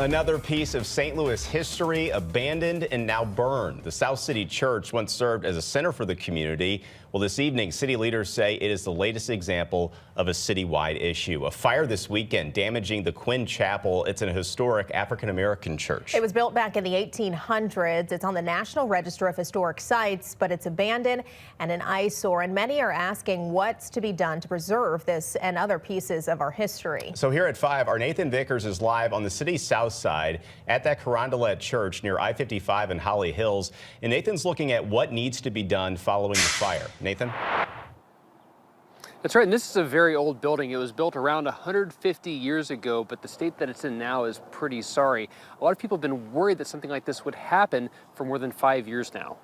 Another piece of St. Louis history abandoned and now burned. The South City Church once served as a center for the community. Well, this evening, city leaders say it is the latest example of a citywide issue. A fire this weekend damaging the Quinn Chapel. It's an historic African-American church. It was built back in the 1800s. It's on the National Register of Historic Sites, but it's abandoned and an eyesore. And many are asking what's to be done to preserve this and other pieces of our history. So here at 5, our Nathan Vickers is live on the city's south side at that Carondolet church near I-55 and Holly Hills. And Nathan's looking at what needs to be done following the fire. Nathan? That's right, and this is a very old building. It was built around 150 years ago, but the state that it's in now is pretty sorry. A lot of people have been worried that something like this would happen for more than 5 years now.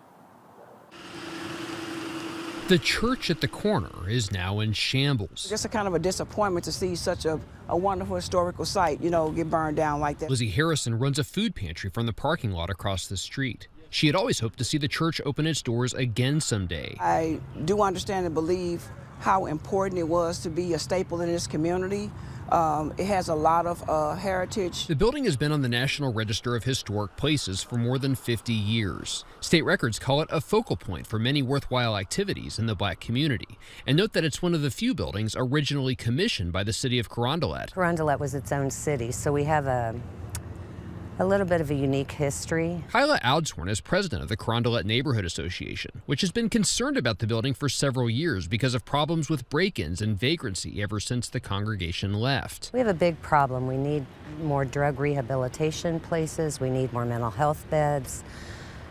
The church at the corner is now in shambles. Just a kind of a disappointment to see such a wonderful historical site, get burned down like that. Lizzie Harrison runs a food pantry from the parking lot across the street. She had always hoped to see the church open its doors again someday. I do understand and believe how important it was to be a staple in this community. It has a lot of heritage. The building has been on the National Register of Historic Places for more than 50 years. State records call it a focal point for many worthwhile activities in the Black community. And note that it's one of the few buildings originally commissioned by the city of Carondolet. Carondolet was its own city, so we have a little bit of a unique history. Kyla Aldshorn is president of the Carondolet Neighborhood Association, which has been concerned about the building for several years because of problems with break-ins and vagrancy ever since the congregation left. We have a big problem. We need more drug rehabilitation places. We need more mental health beds.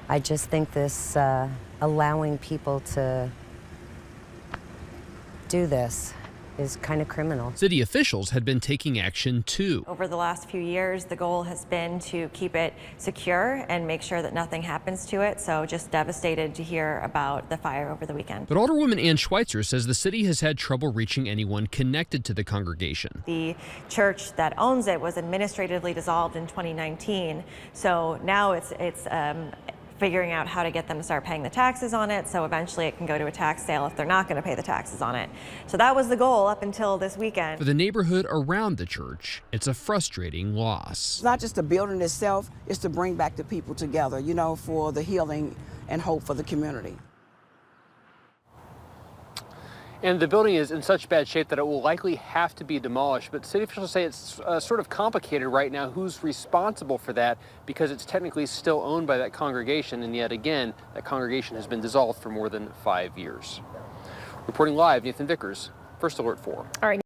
I just think this allowing people to do this is kind of criminal. City officials had been taking action too. Over the last few years, the goal has been to keep it secure and make sure that nothing happens to it. So just devastated to hear about the fire over the weekend. But Alderwoman Ann Schweitzer says the city has had trouble reaching anyone connected to the congregation. The church that owns it was administratively dissolved in 2019. So now it's figuring out how to get them to start paying the taxes on it, so eventually it can go to a tax sale if they're not going to pay the taxes on it. So that was the goal up until this weekend. For the neighborhood around the church, it's a frustrating loss. It's not just the building itself, it's to bring back the people together, for the healing and hope for the community. And the building is in such bad shape that it will likely have to be demolished. But city officials say it's sort of complicated right now who's responsible for that because it's technically still owned by that congregation. And yet again, that congregation has been dissolved for more than 5 years. Reporting live, Nathan Vickers, First Alert 4. All right.